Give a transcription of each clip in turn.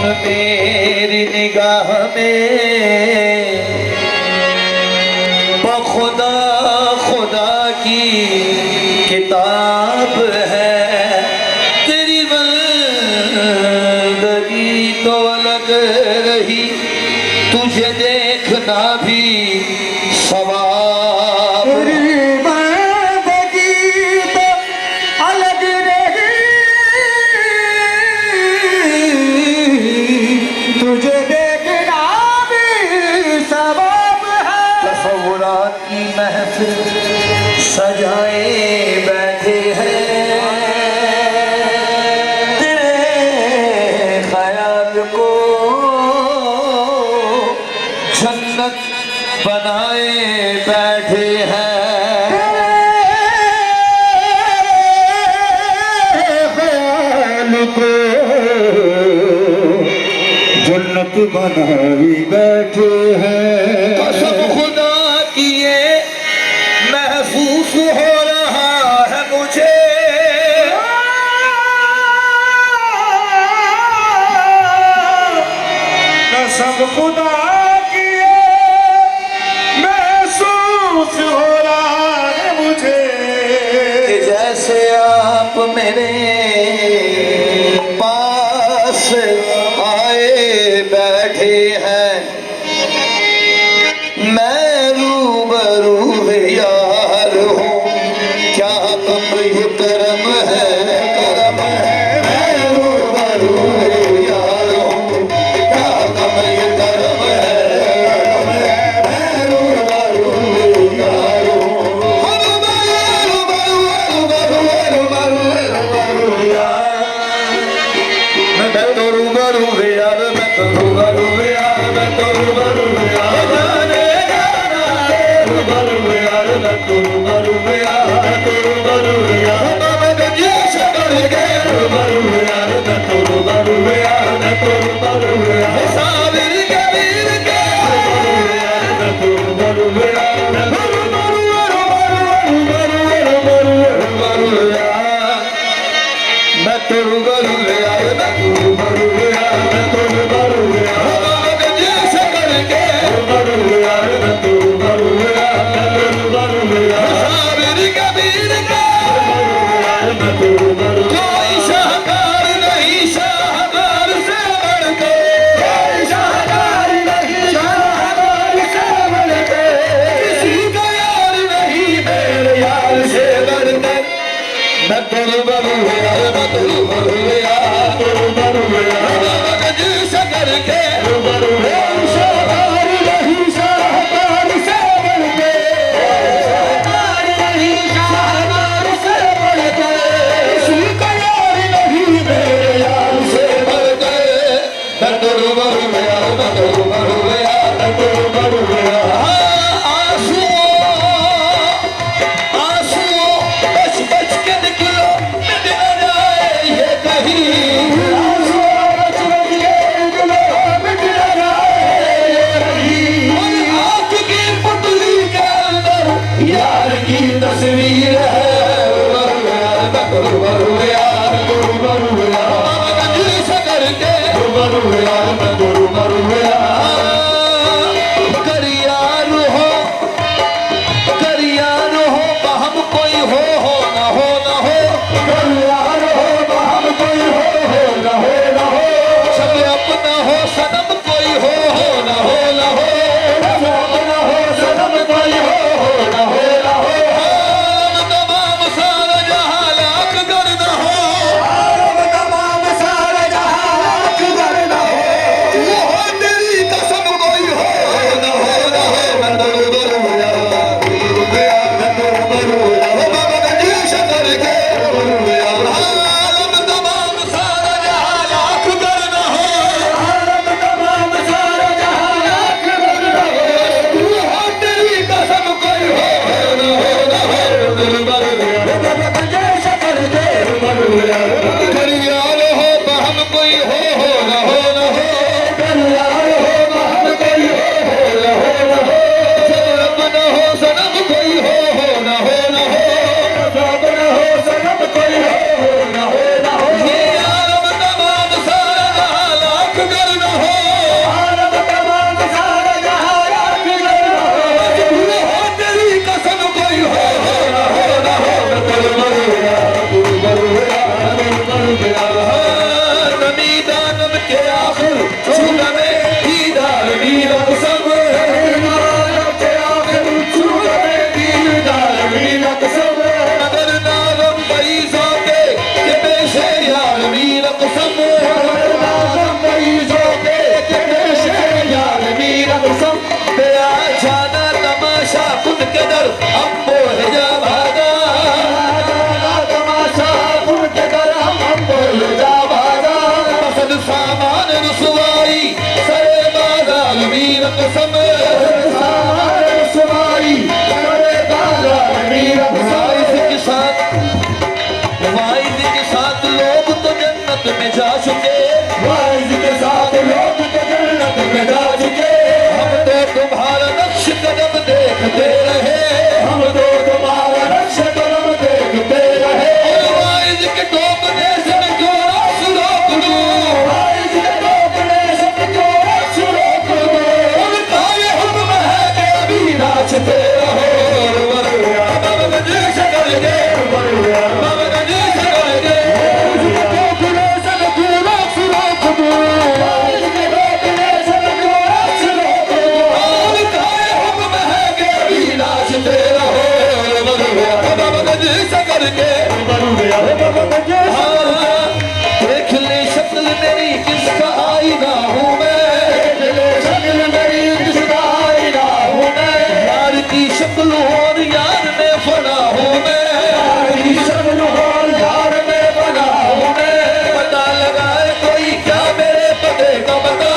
मेरी निगाह में बखुदा खुदा की किताब है। तेरी बंदगी तो अलग रही, तुझे देखना भी सवाब। तेरी बंदगी तो अलग रही, तुझे देखना भी सवाब है। तसव्वुरात की महफिल सजाए बैठे हैं, तेरे ख्याल को जन्नत बनाए बैठे हैं। ख्याल को जन्नत बनाई बैठे हैं। कसम खुदा की ये महसूस हो रहा है मुझे, कसम खुदा की महसूस हो रहा है मुझे कि जैसे आप मेरे पास आए बैठे हैं। मैं रूबरू यार हूँ, क्या कम ये करम है, करम है। मैं रूबरू यार हूँ, क्या कम ये करम है, करम है। मैं रूबरू यार हूँ, मैं तो रूबरू यार, मैं तो रूबरू यार, मैं तो रूबरू यार, जाने जाना रे रूबरू यार, मैं तो रूबरू यार, मैं तो रूबरू यार। मैं तो जी शक्ल के रूबरू यार, मैं तो रूबरू यार, मैं तो रूबरू यार। साबिर कबीर के रूबरू यार, मैं तो रूबरू यार, मैं तो रूबरू यार। मैं तो रूबरू यार, मैं तो रूबरू यार, मैं तो रूबरू यार। जी शक्ल के रूबरू यार, मैं तो रूबरू यार, मैं तो रूबरू यार। साबिर कबीर के रूबरू यार, मैं तो रूबरू। कोई शाहकार नहीं शाहकार से बढ़के, कोई शाहकार नहीं शाहकार से बढ़के, किसी का यार नहीं मेरे यार से बढ़के। मैं तो रूबरू यार, मैं तो रूबरू यार, तो रूबरू यार। जी शक्ल के रूबरू यार, शाहकार नहीं शाहकार से बढ़के, शाहकार नहीं शाहकार से बढ़के, किसी का यार नहीं मेरे यार से बढ़के। मैं तो रूबरू यार, मैं तो रूबरू यार, मैं तो रूबरू यार। आंसुओं बच बच के निकलो, मिट न जाए ये कहीं। आंसुओं बच बच के निकलो, मिट न जाए ये जन्नत में जा चुके, वाइज के साथ लोग तो जन्नत में जा चुके। हम तो तुम्हारा नक्श कदम देखते रहे, हम तो तुम्हारा नक्श कदम देखते रहे। वाइज के टोकने से मैं क्यों रास रोक दूं, वाइज के टोकने से मैं क्यों रास रोक दूं। उनका ये हुक्म है कि अभी नाचते रहो। बाबा गणेश करके, बाबा गणेश करके, टोकने से मैं क्यों रास रोक दूं, वाइज के टोकने से मैं क्यों रास रोक दूं। उनका ये हुक्म है कि अभी नाचते रहो। बाबा गणेश करके, हाँ, देख ले शक्ल मेरी किसका आईना हूँ मैं, देख ले शक्ल मेरी किसका आईना हूँ मैं। यार की शक्ल और यार में फना हूँ मैं, यार की शक्ल और यार में फना हूँ मैं। पता लगाए कोई क्या मेरे पते का पता,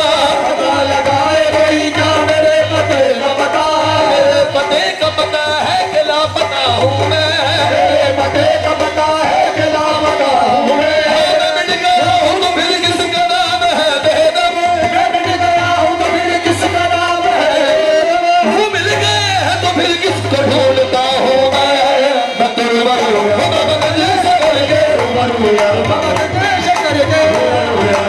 पता लगाए कोई क्या मेरे पते का पता। मेरे पते का पता है कि लापता हूँ मैं, मेरे पते का पता है कि लापता हूँ मैं। मैं मिट गया हूँ तो फिर किसका नाम है बेदम, मैं मिट गया हूँ तो फिर किसका नाम है। वो मिल गए हैं तो फिर किसको ढूंढता हूँ मैं तो बाबा गणेश करके, बाबा गणेश करके।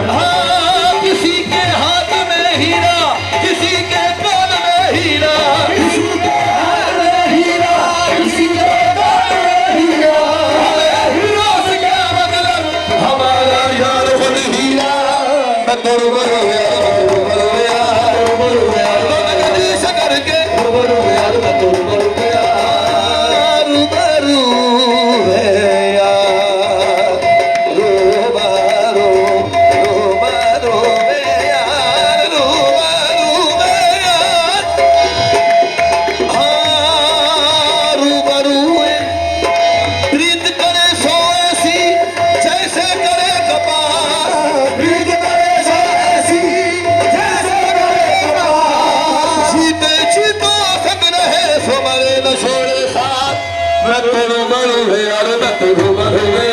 हाँ, किसी के हाथ में हीरा, किसी के कान में हीरा, किसी के हाथ में हीरा, किसी के कान में हीरा। हमें हीरा से क्या मतलब, हमारा यार खुद हीरा। मैं तो बाबा गणेश करके, मैं तो रूबरू है यार, रूबरू, रूबरू है यार, रूबरू है यार। हाँ, रूबरू है, प्रीत करे सो ऐसी जैसे करे कपास, प्रीत करे सो ऐसी जैसे करे कपास। जीते जीतो संग रहे सो मरे न छोड़े साथ। मैं तो रूबरू है यार, मैं तो रूबरू है